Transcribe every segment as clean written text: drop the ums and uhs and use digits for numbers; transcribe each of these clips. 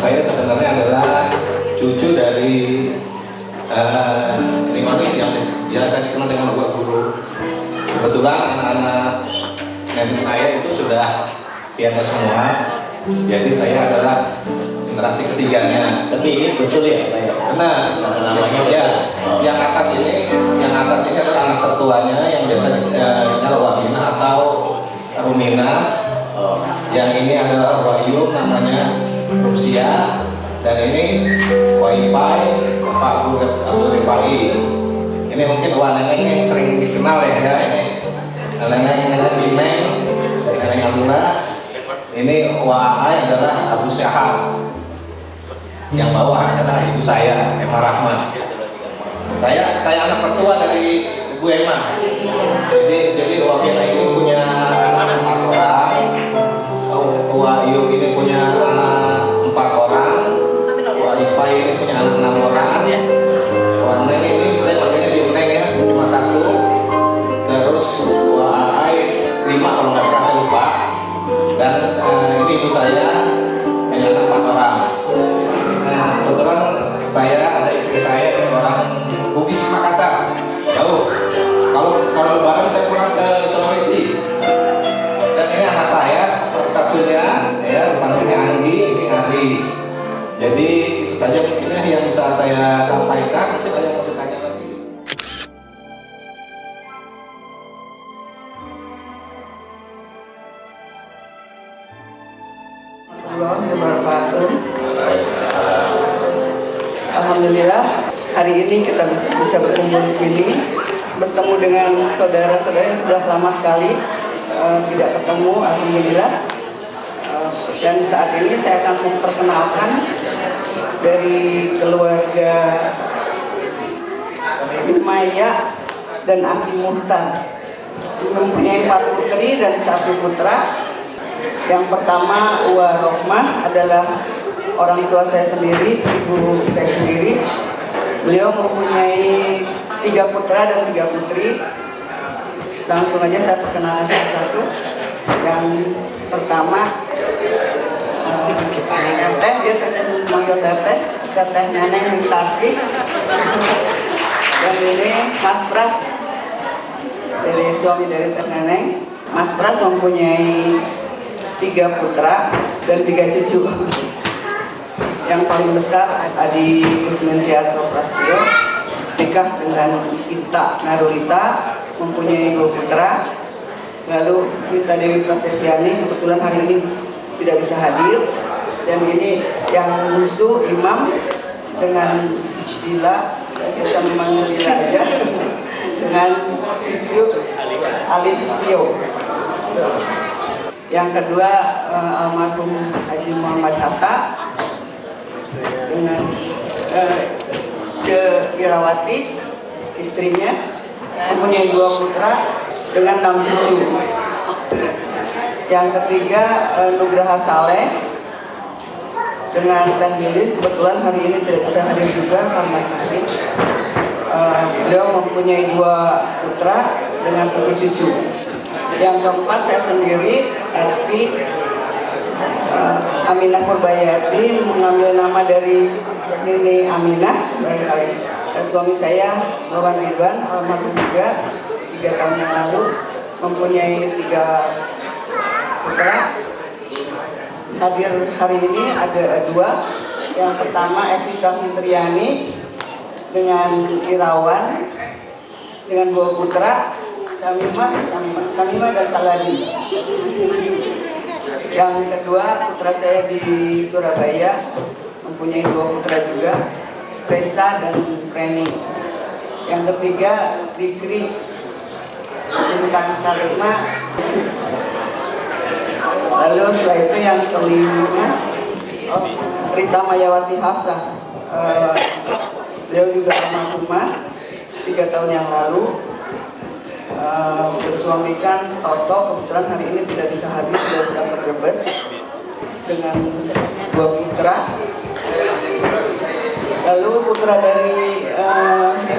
saya sebenarnya adalah cucu dari Rimani yang biasa dikenal dengan Buah Guru. Kebetulan anak-anak nenek saya itu sudah di atas semua, jadi saya adalah generasi ketiganya. Tapi ini betul ya Pak ya? Benar. Namanya ya, yang atas ini adalah anak tertuanya yang biasa dikenal Wahina atau Rumina. Yang ini adalah Wahyu namanya Rusia, dan ini Waipai Pak Abdul Rifai. Ini mungkin nenek yang sering dikenal ya, ini nenek Bimeng, nenek Alura. Ini Wahai adalah Abu Syahab. Yang bawah adalah ibu saya, Emma Rahma. Saya anak tertua dari Ibu Emma. Jadi Wahina ini punya anak 4 orang. Wahyu ini punya anak 4 orang. Waipai ini punya anak 6 orang. Neng ini saya panggilnya di Neng ya, cuma 1. Terus Wahai 5 kalau nggak salah, saya lupa. Dan ini ibu saya punya anak 4 orang. Nah, kebetulan saya ada istri saya ini orang Bugis Makassar. Jauh. Kalau lebaran saya pulang ke Sulawesi. Dan ini anak saya satunya ya, panggilnya Anggi, ini Ari. Jadi itu saja mungkin yang bisa saya sampaikan. Mungkin ada yang mau ditanya lagi. Alhamdulillah hari ini kita bisa bertemu di sini, bertemu dengan saudara-saudara yang sudah lama sekali tidak ketemu. Alhamdulillah. Dan saat ini saya akan memperkenalkan dari keluarga Maya dan Abi Muhtar. Mempunyai 4 putri dan 1 putra. Yang pertama Uwa Rohmah adalah orang tua saya sendiri, ibu saya sendiri. Beliau mempunyai 3 putra dan 3 putri. Langsung aja saya perkenalkan satu-satu. Yang pertama Teteh, biasanya manggil Teteh Neneng Mintasi. Dan ini Mas Pras, dari suami dari Teh Neneng. Mas Pras mempunyai 3 putra dan 3 cucu. Yang paling besar Adi Kusmintiaso Prastio, nikah dengan Ita Narulita, mempunyai 2 putra. Lalu Rita Dewi Prasetyani kebetulan hari ini tidak bisa hadir. Dan ini yang bungsu Imam dengan Bila, kita memang Bila aja, dengan cucu Alif Pio. Yang kedua almarhum Haji Muhammad Hatta dengan Ce Irawati, istrinya, mempunyai 2 putra dengan 6 cucu. Yang ketiga Nugraha Saleh dengan Teh Lilis, kebetulan hari ini tidak bisa hadir juga karena sakit. Beliau mempunyai 2 putra dengan 1 cucu. Yang keempat saya sendiri, Eti Aminah Purbayati, mengambil nama dari Nini Aminah barangkali. Suami saya Wawan Ridwan, almarhum juga 3 tahun yang lalu, mempunyai 3 putra. Hadir hari ini ada 2. Yang pertama Evita Fitriani dengan Irawan dengan 2 putra, Samimah dan Saladi. Yang kedua putra saya di Surabaya, mempunyai 2 putra juga, Reza dan Reni. Yang ketiga Dikri Bintang Karisma. Lalu setelah itu yang kelima Rita Mayawati Hafsah. Beliau juga almarhumah 3 tahun yang lalu. Bersuamikan Toto, kebetulan hari ini tidak bisa hadir, sudah sedang ke Brebes dengan 2 putra. Lalu putra dari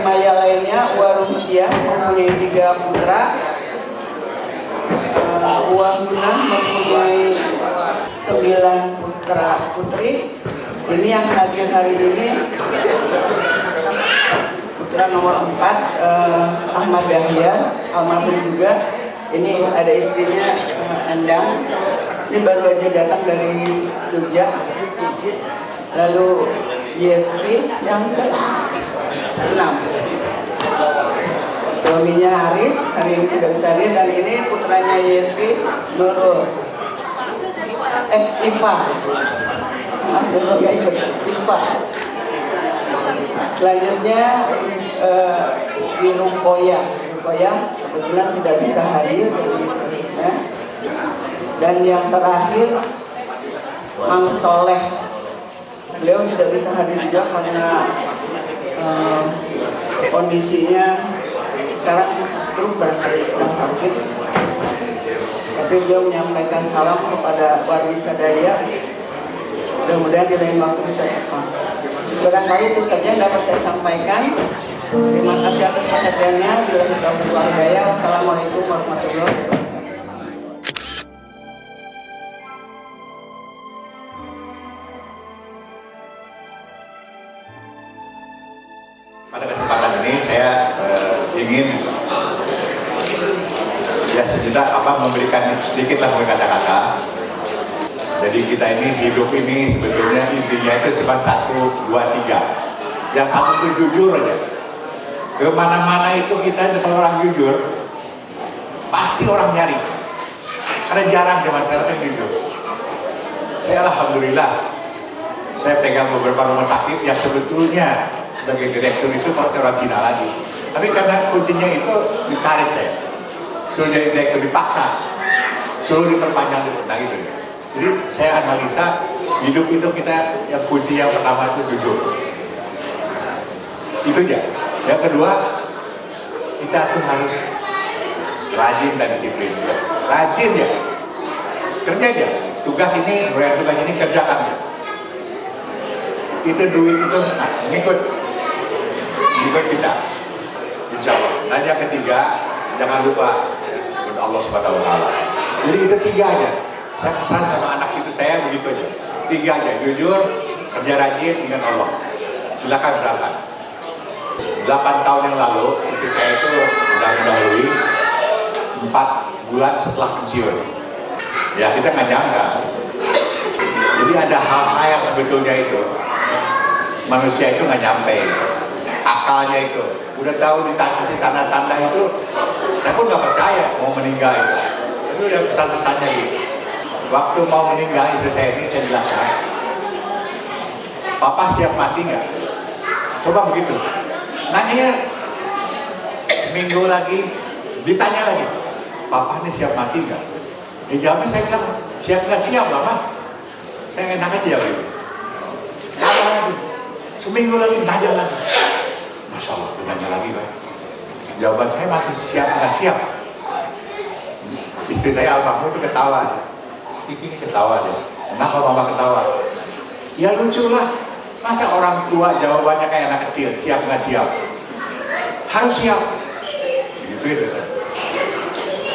Maya lainnya Warumsia mempunyai 3 putra. Uang Gunah mempunyai 9 putra putri. Ini yang hadir hari ini putra nomor 4 Ahmad Dahlia, almarhum juga. Ini ada istrinya Endang. Ini baru aja datang dari Jogja. Lalu Yeti yang ke-6. Suaminya Haris hari ini tidak bisa hadir, dan ini putranya Yeti, Nurul. Iva. Nurul gak ikut. Iva. Selanjutnya di Rukoya kebetulan tidak bisa hadir, ya. Dan yang terakhir Mang Soleh, beliau tidak bisa hadir juga karena kondisinya sekarang stroke, barangkali sedang sakit. Tapi beliau menyampaikan salam kepada warga sadaya. Mudah-mudahan di lain waktu bisa datang. Barangkali itu saja yang dapat saya sampaikan. Terima kasih atas perhatiannya. Wassalamualaikum warahmatullahi wabarakatuh. Pada kesempatan ini saya ingin memberikan sedikitlah kata-kata. Jadi kita ini hidup ini sebetulnya intinya itu cuma 1, 2, 3. Yang satu itu jujur aja. Kemana-mana itu kita kalau orang jujur pasti orang nyari. Karena jarang di masyarakat yang jujur. Saya alhamdulillah saya pegang beberapa rumah sakit yang sebetulnya sebagai direktur itu kalau saya orang Cina lagi. Tapi karena kuncinya itu ditarik saya. Suruh jadi direktur dipaksa. Suruh diperpanjang nah gitu. Jadi saya analisa hidup itu kita yang kunci yang pertama itu jujur. Itu aja. Yang kedua, kita tuh harus rajin dan disiplin. Rajin ya. Kerja aja. Tugas ini kerjakan ya. Itu duit itu ngikut kita. Insya Allah. Dan yang ketiga, jangan lupa untuk Allah Subhanahu wa Ta'ala. Jadi itu 3 aja. Saya pesan sama anak itu saya begitu aja. 3 aja, jujur, kerja rajin, ingat Allah. Silakan berangkat. 8 tahun yang lalu istri saya itu sudah mendahului 4 bulan setelah pensiun. Ya kita nggak nyangka. Jadi ada hal-hal yang sebetulnya itu manusia itu nggak nyampe. Akalnya itu udah tahu dikasih tanda-tanda itu, saya pun nggak percaya mau meninggal itu. Tapi udah pesan-pesannya gitu. Waktu mau meninggal istri saya ini saya jelaskan, Papa siap mati nggak? Coba begitu. Nanya minggu lagi, ditanya lagi, Papa ini siap mati nggak? Jawabnya saya bilang, siap nggak siap Mama. Saya enak aja gitu. Seminggu lagi nanya lagi. Masya Allah, nanya lagi Pak. Jawaban saya masih siap nggak siap. Istri saya almarhum itu ketawa. Ini ketawa deh. Kenapa Mama ketawa? Ya lucu lah. Masa orang tua jawabannya kayak anak kecil, siap nggak siap? Harus siap. Begitu ya saya.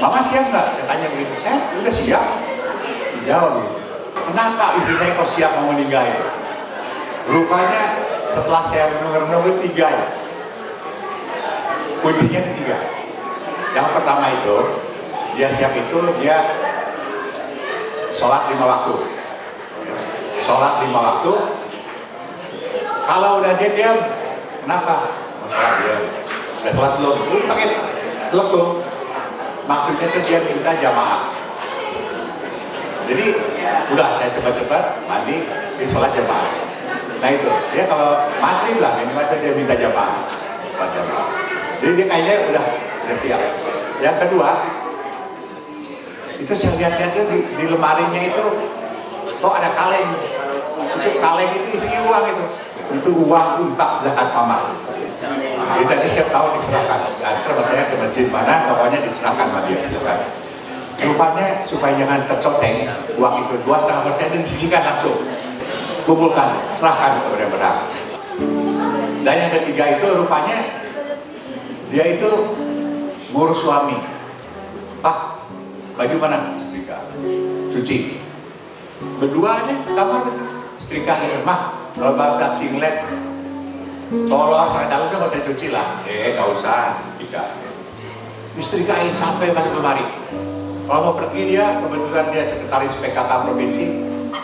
Mama siap nggak? Saya tanya begitu. Saya udah siap. Dijawab gitu. Kenapa istri saya kok siap mau meninggal itu? Rupanya setelah saya menunggu 3 ya. Kuncinya 3. Yang pertama itu, dia siap itu dia sholat 5 waktu. Sholat 5 waktu. Kalau udah dia diam, kenapa? Mau sholat diam. Udah sholat belum? Belum pakai telepon. Maksudnya itu dia minta jamaah. Jadi udah saya cepat-cepat mandi, dia sholat jamaah. Nah itu, dia kalau maghrib lah, minimal dia minta jamaah. Sholat jamaah. Jadi dia kayaknya udah siap. Yang kedua, itu saya lihat-lihat di lemarinya itu, kok ada kaleng. Itu kaleng itu isi uang itu. Itu uang untuk zakat Mama. Jadi tadi setiap tahun diserahkan. Antar saya ke masjid mana, pokoknya diserahkan sama dia. Rupanya supaya jangan tercoceng, uang itu 2,5% disisihkan langsung. Kumpulkan, serahkan kepada yang berhak. Dan yang ketiga itu rupanya dia itu ngurus suami. Pak, baju mana? Setrika. Cuci. Berdua aja, kamar setrikain, mah kalau bangsa singlet tolong dalam itu mau dicuci lah, nggak usah setrika, disetrikain sampai masuk kemari. Kalau mau pergi dia, kebetulan dia sekretaris PKK provinsi,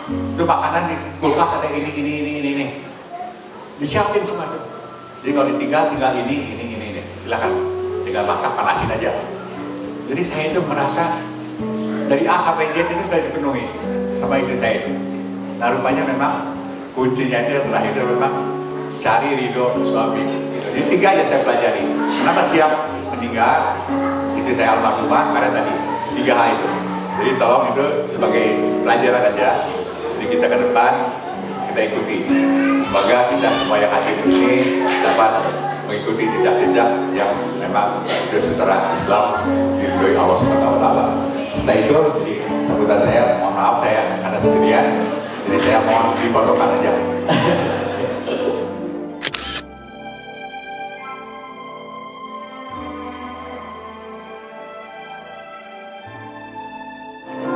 itu makanan di kulkas ada ini, disiapin semua tuh. Jadi kalau ditinggal, tinggal ini, silakan, tinggal masak, panasin aja. Jadi saya itu merasa dari A sampai Z itu sudah dipenuhi sama istri saya itu. Nah rupanya memang kuncinya itu terakhir itu memang cari ridho suami. Jadi 3 aja saya pelajari. Kenapa siap meninggal istri saya almarhumah? Karena tadi 3 hal itu. Jadi tolong itu sebagai pelajaran aja. Jadi kita ke depan kita ikuti. Semoga kita semua yang hadir di sini dapat mengikuti jejak-jejak yang memang itu secara Islam diridhoi Allah Subhanahu wa taala. Setelah itu jadi sambutan saya, mohon maaf saya ada sendirian. Jadi saya mohon difotokan aja.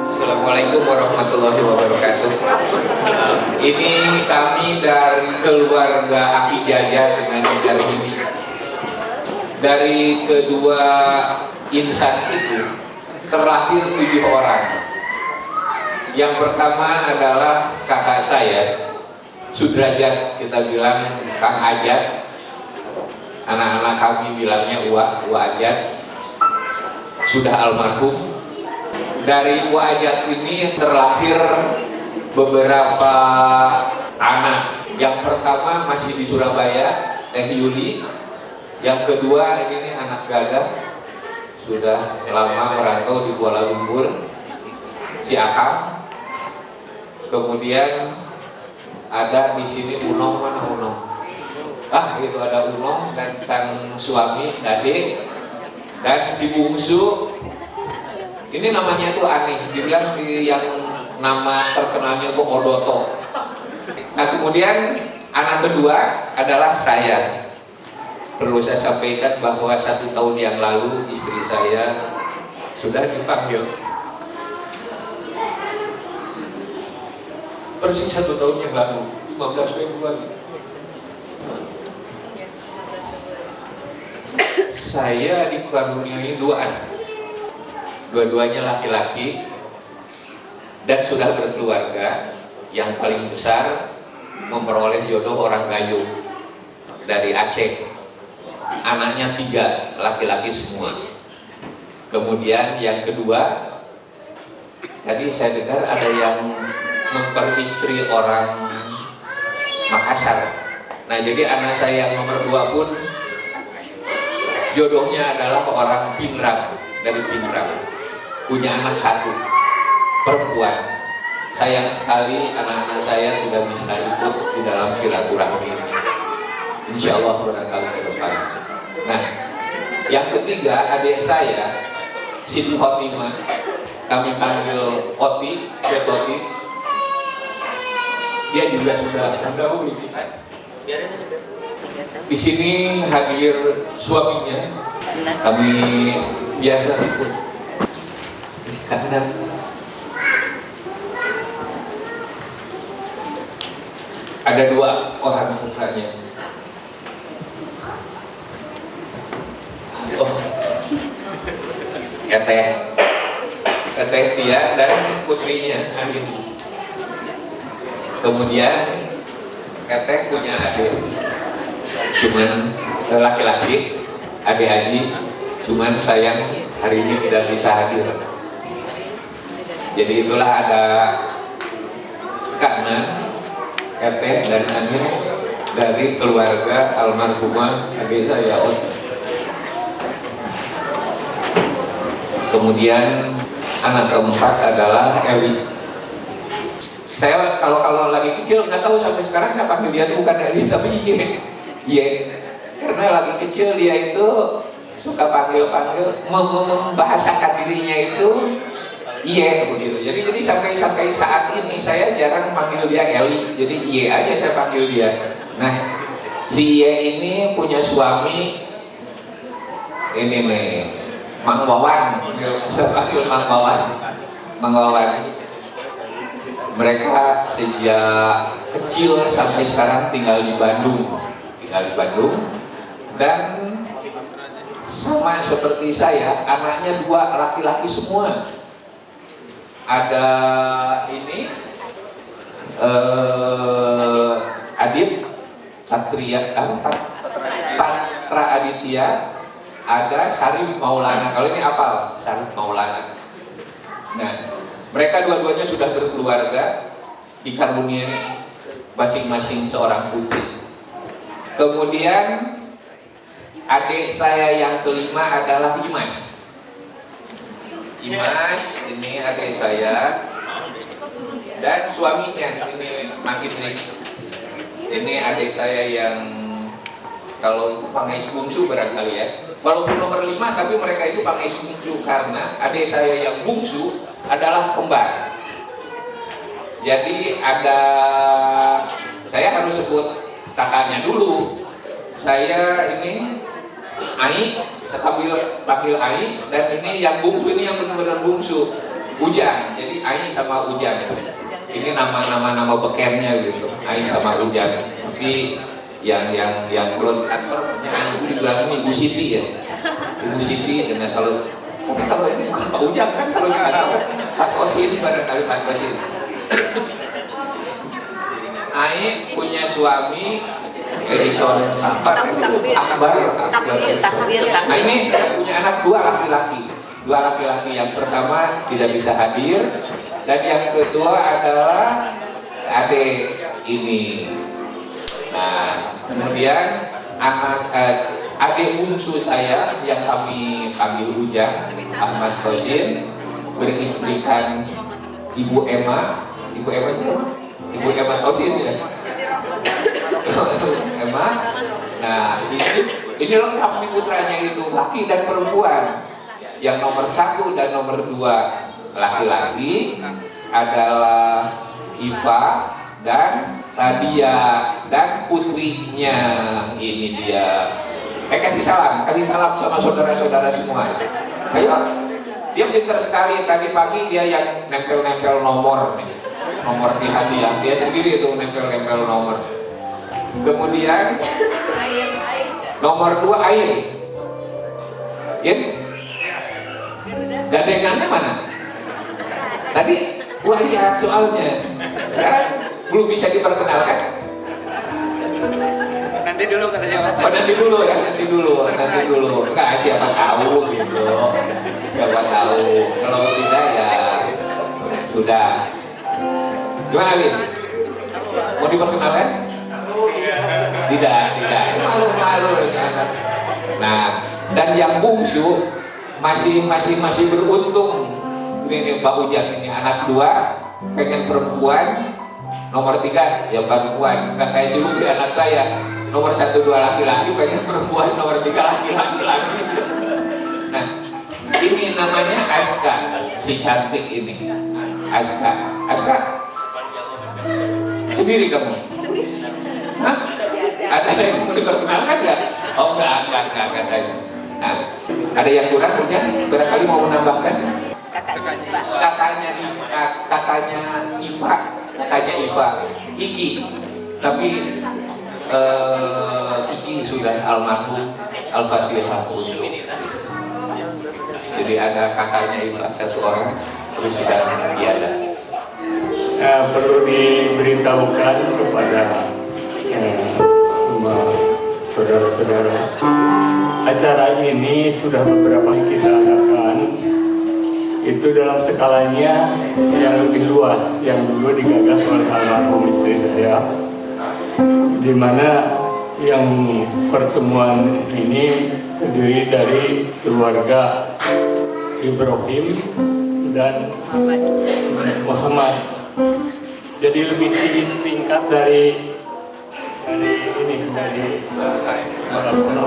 Assalamualaikum warahmatullahi wabarakatuh. Ini kami dari keluarga Aki Jaja dengan dari ini. Dari kedua insan itu terlahir 7 orang. Yang pertama adalah kakak saya, Sudrajat, kita bilang Kang Ajat. Anak-anak kami bilangnya Uwa Ajat. Sudah almarhum. Dari Uwa Ajat ini terlahir beberapa anak. Yang pertama masih di Surabaya, Teh Yuli. Yang kedua ini anak Gagah, sudah lama merantau di Kuala Lumpur, si Akam. Kemudian ada di sini Unong, mana Unong? Itu ada Unong dan sang suami Dade dan si bungsu. Ini namanya tuh aneh, dibilang yang nama terkenalnya tuh Odoto. Nah kemudian anak kedua adalah saya. Perlu saya sampaikan bahwa 1 tahun yang lalu istri saya sudah dipanggil. Persis 1 tahun yang lalu, 15 Februari. Saya dikaruniai 2 anak. Dua-duanya laki-laki dan sudah berkeluarga. Yang paling besar memperoleh jodoh orang Gayo dari Aceh. Anaknya 3, laki-laki semua. Kemudian yang kedua, tadi saya dengar ada yang memperistri orang Makassar. Nah jadi anak saya yang nomor 2 pun jodohnya adalah orang Pinrang, dari Pinrang. Punya anak 1, perempuan. Sayang sekali anak-anak saya tidak bisa ikut di dalam silaturahmi ini. Insya Allah barangkali ke depan. Nah, yang ketiga adik saya, Siti Khotimah, kami panggil Oti, Betoti. Dia juga sudah mendahului. Di sini hadir suaminya, kami biasa ikut. Karena ada 2 orang putranya. Teteh Tia dan putrinya Anin. Kemudian Teteh punya adik, cuman laki-laki, adik Haji, cuman sayang hari ini tidak bisa hadir. Jadi itulah ada Kakna, Teteh dan Anin dari keluarga almarhumah adik saya Ot. Kemudian anak keempat adalah Eli. Saya kalau lagi kecil nggak tahu sampai sekarang saya panggil dia itu bukan Eli tapi Ye. Karena lagi kecil dia itu suka panggil membahasakan dirinya itu Ye begitu. Jadi sampai saat ini saya jarang panggil dia Eli. Jadi Ye aja saya panggil dia. Nah si Ye ini punya suami ini nih. Mang Wawan, saya panggil Mang Wawan. Mereka sejak kecil sampai sekarang tinggal di Bandung, dan sama seperti saya, anaknya 2 laki-laki semua. Ada ini Adit Patra Aditya, ada Sarif Maulana. Kalau ini apal, Sarif Maulana. Nah, mereka dua-duanya sudah berkeluarga, dikaruniai masing-masing seorang putri. Kemudian adik saya yang kelima adalah Imas. Ini adik saya dan suaminya ini Mak Idris. Ini adik saya yang kalau itu Pangais bungsu barangkali ya. Walaupun nomor 5 tapi mereka itu Pangais bungsu karena adik saya yang bungsu adalah kembar. Jadi saya harus sebut kakaknya dulu. Saya ini Ai, saya panggil Ai, dan ini yang bungsu, ini yang benar-benar bungsu, Ujang. Jadi Ai sama Ujang. Ini nama bekennya gitu, Ai sama Ujang. Tapi yang perut aktornya ibu dibilang Ibu Siti ya, Ibu Siti. Dan kalau ini bukan Pak Ujang kan, kalau kita tahu Pak Kosin, barangkali Pak Kosin. Ai punya suami Edison Akbar. Nah ini punya anak 2 laki-laki. Yang pertama tidak bisa hadir, dan yang kedua adalah adik ini. Nah kemudian adik bungsu saya yang kami panggil Ujang, Ahmad Kosin, beristrikan Ibu Emma. Ibu Emma Kosin ya. Emang, nah ini lengkap nih putranya itu, laki dan perempuan. Yang nomor 1 dan nomor 2 laki-laki adalah Iva dan Tadia, dan putrinya ini dia. Kasih salam sama saudara-saudara semua. Ayo, dia pintar sekali. Tadi pagi dia yang nempel-nempel nomor di hadiah, dia sendiri itu nempel-nempel nomor. Kemudian nomor 2 Air. Gandengannya mana? Tadi gua lihat soalnya. Sekarang belum bisa diperkenalkan. Nanti dulu katanya Mas. Nanti dulu. Enggak, siapa tahu gitu. Siapa tahu. Kalau tidak ya sudah. Gimana Lin? Mau diperkenalkan? Tidak. Malu. Nah, dan yang bungsu masih beruntung. Ini Mbak Ujang ini anak 2, pengen perempuan. Nomor 3 ya perempuan. Nggak kayak si Lubri anak saya. Nomor 1, 2 laki-laki, pengen perempuan. Nomor 3 laki-laki. Nah, ini namanya Aska, si cantik ini. Aska. Sendiri kamu? Hah? Ada yang mau diperkenalkan nggak? Oh enggak katanya. Nah, ada yang kurang mungkin? Barangkali mau menambahkan? Kakaknya Iva, Iki. Tapi Iki sudah almarhum, Al-Fatihah untuk. Jadi ada kakaknya Iva 1 orang, terus sudah tiada. Perlu diberitahukan kepada semua saudara-saudara, acara ini sudah beberapa kali kita adakan. Itu dalam skalanya yang lebih luas, yang dulu digagas oleh almarhum istri saya, di mana yang pertemuan ini terdiri dari keluarga Ibrahim dan Muhammad. Jadi lebih tinggi setingkat dari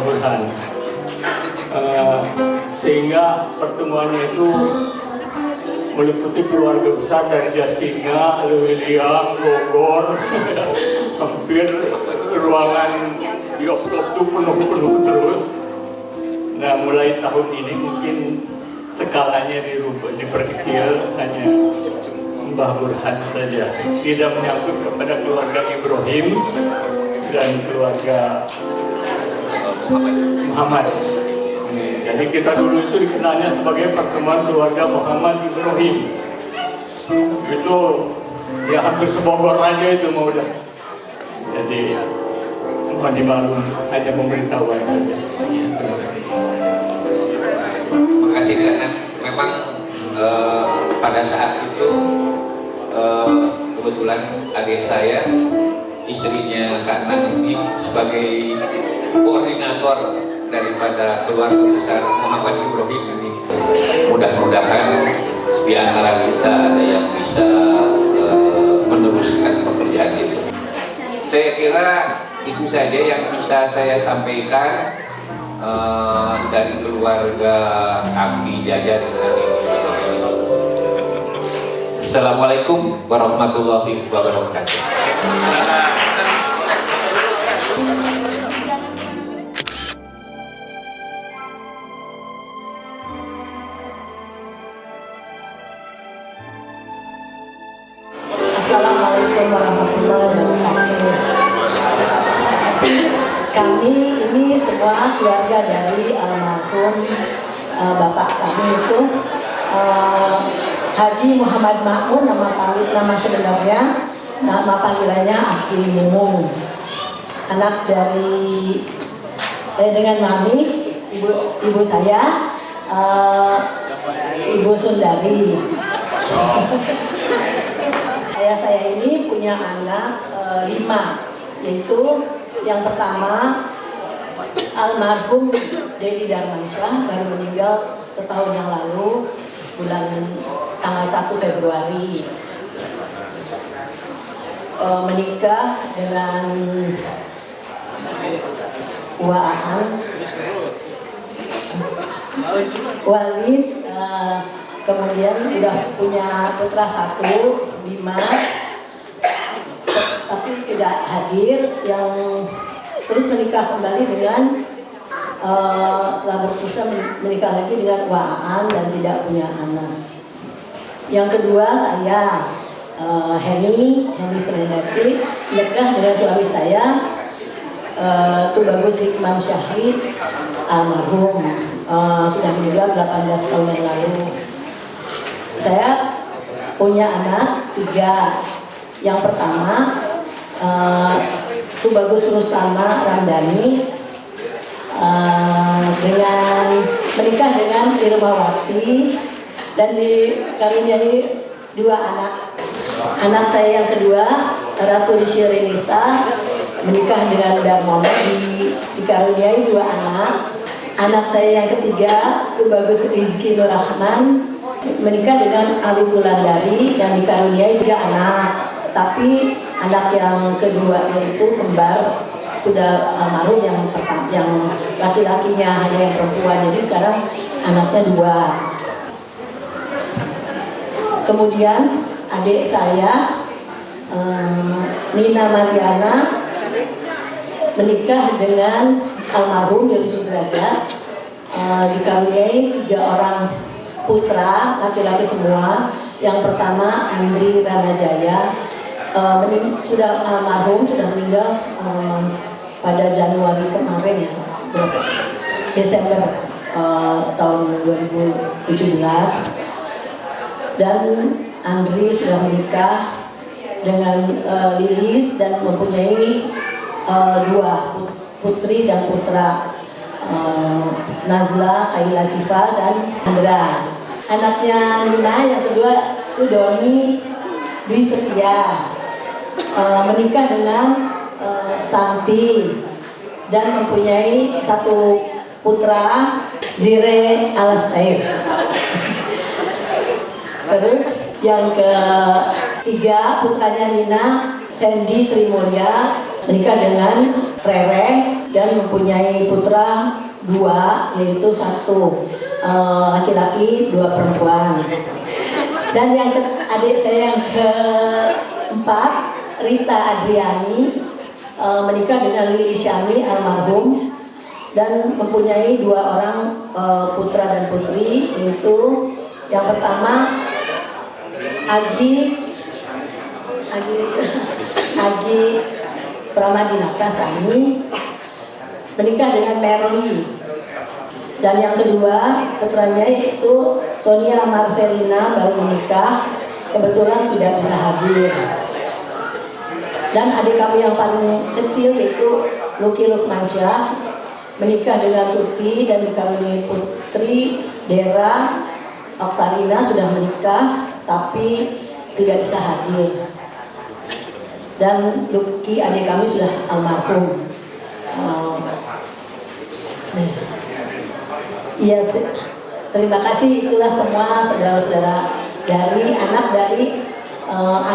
Burhan. Sehingga pertemuannya itu meliputi keluarga besar dari Jasinga, Lewiliang, Bogor. Hampir ruangan bioskop itu penuh terus. Nah, mulai tahun ini mungkin skalanya diperkecil, hanya Mbah Burhan saja, tidak menyangkut kepada keluarga Ibrahim dan keluarga Muhammad. Jadi kita dulu itu dikenalnya sebagai pertemuan keluarga Muhammad Ibrahim. Itu ya hampir sebogor aja itu mau udah. Jadi mohon dimaklum, hanya memberitahuan saja. Terima kasih karena memang pada saat itu kebetulan adik saya, istrinya Kak Nan ini sebagai koordinator daripada keluarga besar Muhammad Ibrahim ini. Mudah-mudahan di antara kita ada yang bisa meneruskan pekerjaan itu. Saya kira itu saja yang bisa saya sampaikan dari keluarga kami Jajar dengan ini. Assalamualaikum warahmatullahi wabarakatuh. Assalamualaikum warahmatullahi wabarakatuh. Kami ini semua keluarga dari almarhum bapak kami itu Haji Muhammad Makmun, nama sebenarnya, nama panggilannya Aki Mumung. Anak dari dengan mami ibu saya Ibu Sundari. Saya ini punya anak 5, yaitu yang pertama almarhum Dedi Darmansyah, baru meninggal setahun yang lalu bulan tanggal 1 Februari. Menikah dengan Waan Walis, kemudian udah punya putra 1, Bima, tapi tidak hadir, yang terus menikah kembali dengan setelah berpisah menikah lagi dengan Waan dan tidak punya anak. Yang kedua saya Heni Srendarti, menikah dengan suami saya Tubagus Hikmam Syahid almarhum, sudah meninggal 18 tahun yang lalu. Saya punya anak 3. Yang pertama Tubagus Rustama Ramdhani, dengan menikah dengan Irmawati dan dikaruniai 2 anak. Anak saya yang kedua Ratu Rishirinita, menikah dengan Darmono, dikaruniai 2 anak. Anak saya yang ketiga Tubagus Rizky Nurrahman, menikah dengan Ali Tulandari dan dikaruniai 3 anak. Tapi anak yang kedua yaitu kembar sudah almarhum, yang laki-lakinya hanya yang perempuan, jadi sekarang anaknya 2. Kemudian adik saya Nina Mariana, menikah dengan almarhum Jody Sudrajat, dikaruniai 3 orang putra laki-laki semua. Yang pertama Andri Ranajaya, sudah almarhum, sudah meninggal pada Januari kemarin ya, Desember tahun 2017. Dan Andri sudah menikah dengan Lilis dan mempunyai 2 putri dan putra, Nazla, Kaila Siva, dan Andra. Anaknya Nina yang kedua itu Doni Dwi Setia, menikah dengan Santi dan mempunyai 1 putra, Zire Alastair. Terus yang ketiga putranya Nina, Sandy Trimulya, menikah dengan Rere dan mempunyai putra 2, yaitu 1 laki-laki 2 perempuan. Dan yang adik saya yang keempat Rita Adriani, menikah dengan Lili Syami almarhum dan mempunyai 2 orang putra dan putri, yaitu yang pertama Agi Agi Pramadinata Sani menikah dengan Merli. Dan yang kedua putranya itu Sonia Marcelina baru menikah, kebetulan tidak bisa hadir. Dan adik kami yang paling kecil itu Luki Lukmansyah menikah dengan Tuti dan dikawini putri Dera Oktarina, sudah menikah tapi tidak bisa hadir. Dan Luki adik kami sudah almarhum. Iya, terima kasih. Itulah semua saudara-saudara dari anak dari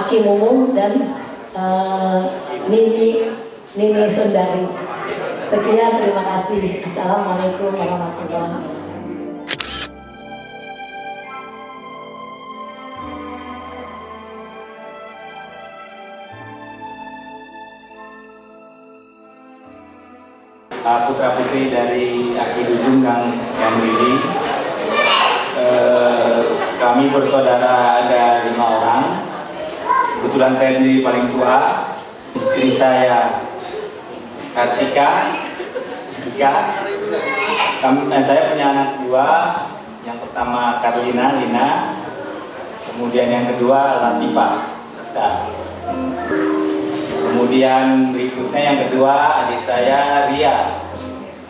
Aki Mumung dan Nini Sundari. Sekian, terima kasih. Assalamualaikum warahmatullahi wabarakatuh. Putra putri dari Aki Dudung dan yang Lili. Kami bersaudara ada 5 orang. Kebetulan saya sendiri paling tua. Istri saya Kartika. Saya punya anak 2. Yang pertama Karlina, Lina. Kemudian yang kedua Latifah. Kemudian berikutnya yang kedua adik saya Ria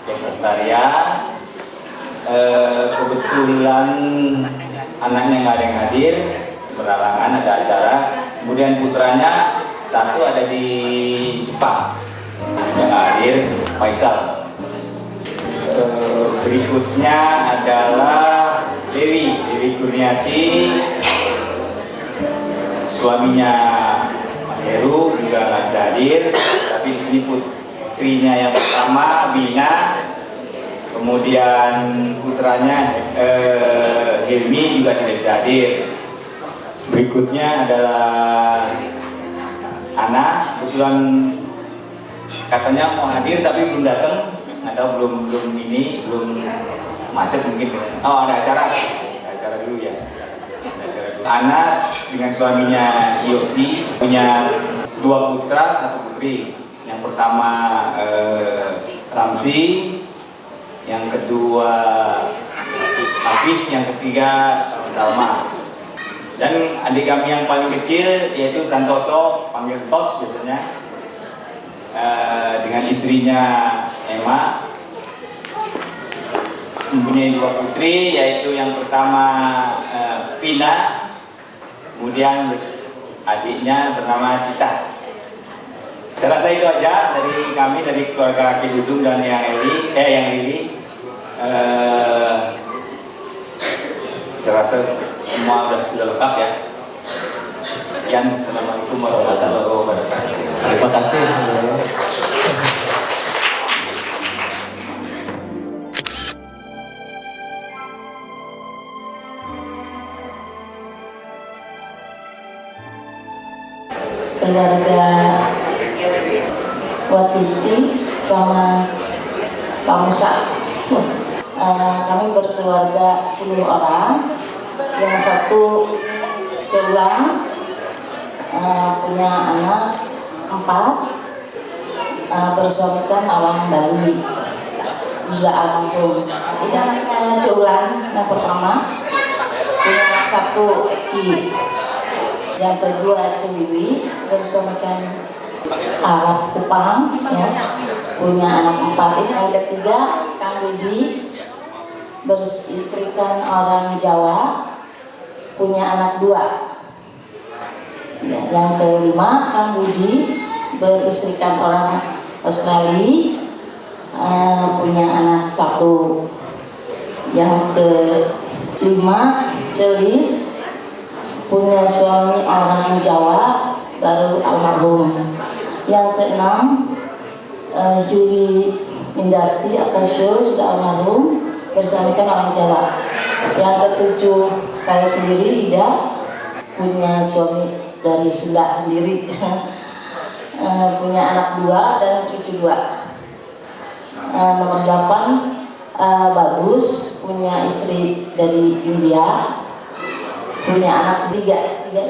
Lestaria. Kebetulan anaknya nggak ada yang hadir, beralangan ada acara. Kemudian putranya satu ada di Jepang yang nggak hadir, Faisal. Berikutnya adalah Dewi Kurniati, suaminya Mas Heru juga nggak bisa hadir, tapi di sini putrinya yang pertama Bina, kemudian putranya Hilmi juga tidak bisa hadir. Berikutnya adalah Ana, kebetulan katanya mau hadir tapi belum datang, atau belum macet mungkin. Oh, ada acara dulu ya. Ana dengan suaminya Yosi punya 2 putra 1 putri. Yang pertama Ramzi, yang kedua Hafiz, yang ketiga Salma. Dan adik kami yang paling kecil yaitu Santoso, panggil Tos biasanya, dengan istrinya Emma, mempunyai 2 putri, yaitu yang pertama Vina, kemudian adiknya bernama Cita. Saya rasa itu aja dari kami, dari keluarga Aki Dudung dan yang Lili. Saya rasa semua sudah lengkap ya. Sekian, assalamualaikum warahmatullahi wabarakatuh. Terima kasih. Keluarga Watiti sama Pak Musa. Kami berkeluarga 10 orang. Yang satu Ceula, punya anak 4, bersuamikan orang Bali, juga almarhum. Yang Ceulan yang pertama punya anak 1 Eki. Yang kedua Cewiwi, bersuamikan Arab Kupang, ya, punya anak 4. Yang ketiga Kang Didi, beristrikan orang Jawa, punya anak 2. Ya, yang kelima Kang Budi, beristrikan orang Australia, punya anak 1. Yang kelima Celis, punya suami orang Jawa, baru almarhum. Yang keenam Juli Mindarti atau Syur, sudah almarhum, bersuamikan orang Jawa. Yang ketujuh saya sendiri, Ida, punya suami dari Sunda sendiri, punya anak 2 dan cucu 2. Nomor 8 Bagus, punya istri dari India, punya anak 3 ya.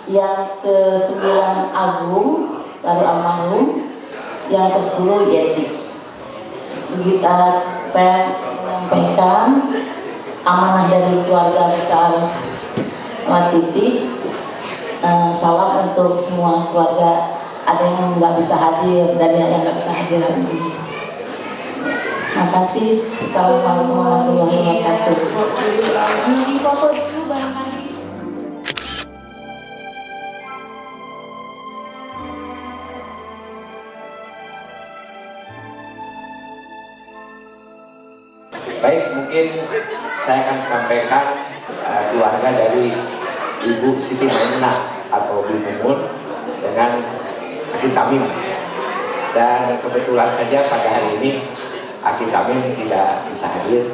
yang ke-9 Agung, baru almarhum, yang ke-10 Yeti. Begitu saya menyampaikan amanah dari keluarga besar Watiti. Salam untuk semua keluarga, ada yang nggak bisa hadir dan yang nggak bisa hadir hari ini. Terima kasih. Assalamualaikum warahmatullahi wabarakatuh. Di foto dulu barangkali. Baik, mungkin saya akan sampaikan keluarga dari Ibu Siti Maimunah atau Ibu Mumun dengan Aki Tamim. Dan kebetulan saja pada hari ini Aki Tamim tidak bisa hadir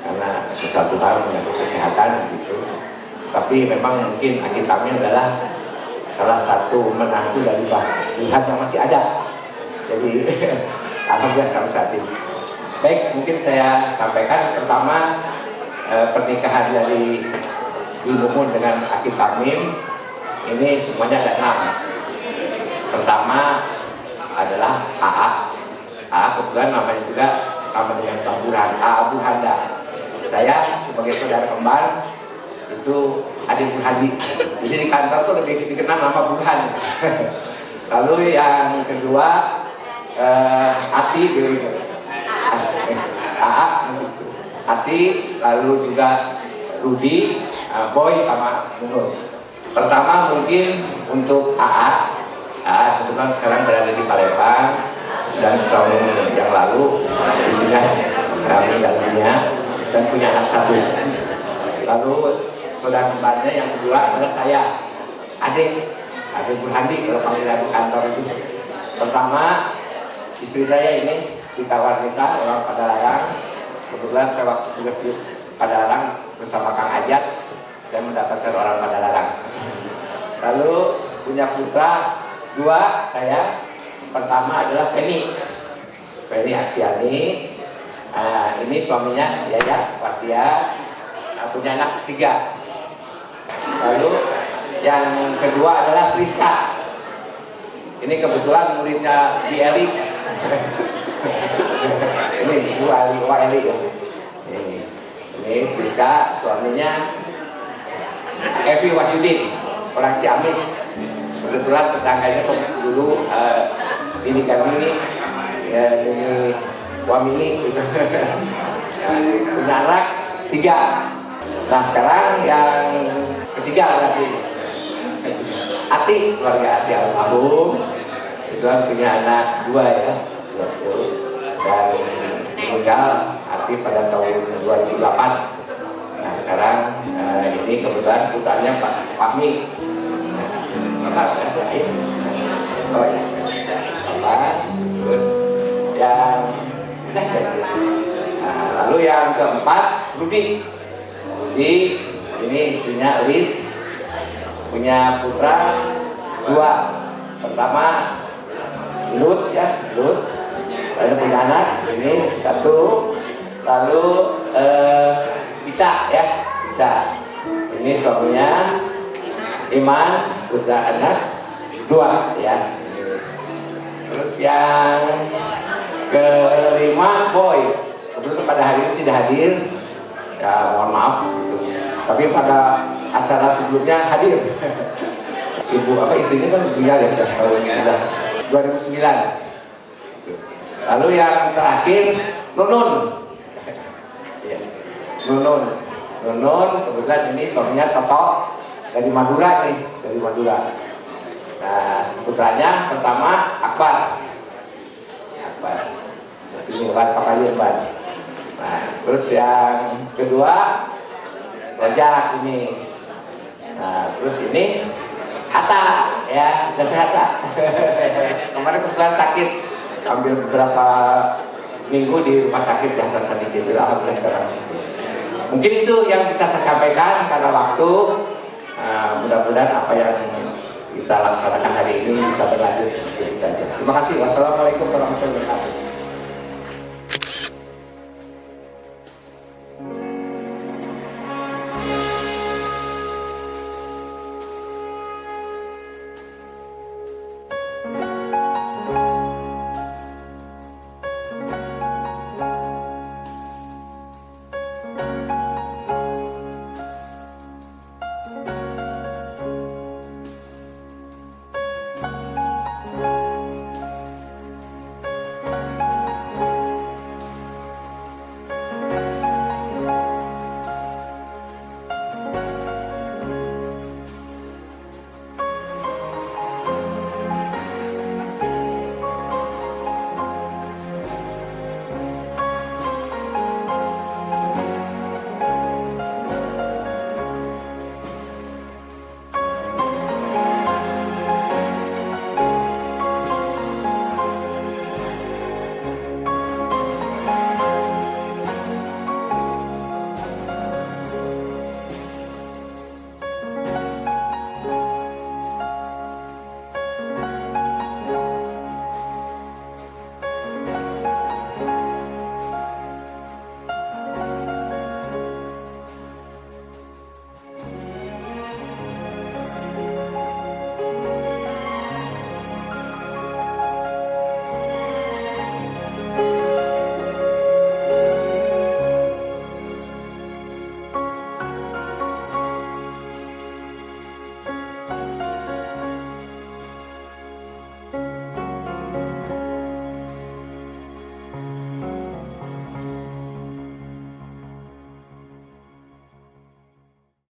karena sesuatu hal menyangkut kesehatan gitu. Tapi memang mungkin Aki Tamim adalah salah satu menantu dari Burhan yang masih ada. Jadi alhamdulillah sampai saat ini. Baik, mungkin saya sampaikan pertama pernikahan dari Ibu Mumun dengan Aki Tamim ini semuanya ada 6. Pertama adalah AA. AA kebetulan namanya juga sama dengan Bang Burhan, AA Burhanda. Saya sebagai saudara kembar itu adik Burhandi. Jadi di kantor tuh lebih dikenal nama Burhan. Lalu yang kedua Ati AA begitu. Ati, lalu juga Rudi, Boy sama Munur. Pertama mungkin untuk AA kebetulan sekarang berada di Palembang dan setahun yang lalu istrinya meninggal dunia dan punya anak 1. Lalu saudara kembarnya yang kedua adalah saya, adik Burhandi kalau panggilan di kantor itu. Pertama istri saya ini Tita Warnita orang Padalarang. Kebetulan saya waktu tugas di Padalarang bersama Kang Ajat, saya mendapatkan orang Padalarang. Lalu punya putra 2 saya. Pertama adalah Feni Aksiani. Ini suaminya Yaya Wartia, punya anak 3. Lalu yang kedua adalah Priska. Ini kebetulan muridnya Bi Eli. Ini Bu Eli ya. Ini Priska, suaminya Evi Wahyudin, orang Ciamis. Kebetulan tetangganya dulu ini kami ini Wamini gitu. Punya anak 3. Nah sekarang yang ketiga berarti Ati, keluarga Ati almarhum itu punya anak 2 ya, 20, dan meninggal Ati pada tahun 2008. Nah sekarang ini kebetulan putranya Pak Fahmi. Oh ya, terus yang lalu yang keempat Rudi. Ini istrinya Lis, punya putra 2. Pertama Lut ya, Lut. Lalu punya anak ini 1. Lalu Ica ya, Ica. Ini suaminya Iman, putra anak 2 ya. Terus yang kelima Boy. Kebetulan pada hari ini tidak hadir. Ya mohon maaf gitu. Tapi pada acara sebelumnya hadir. Ibu istrinya kan meninggal ya udah 2009. Lalu yang terakhir Nunun. Ya. Nunun kebetulan ini suaminya Toto dari Madura nih, dari Madura. Nah, putranya pertama Akbar. Sini Kapalirban. Nah, terus yang kedua Rojak ini. Nah, terus ini Atta ya, udah sehat tak? Kemarin kebetulan sakit, ambil beberapa minggu di rumah sakit di Hasan Sadikin. Alhamdulillah sekarang. Mungkin itu yang bisa saya sampaikan karena waktu. Mudah-mudahan apa yang kita laksanakan hari ini bisa berlanjut. Terima kasih. Wassalamualaikum warahmatullahi wabarakatuh.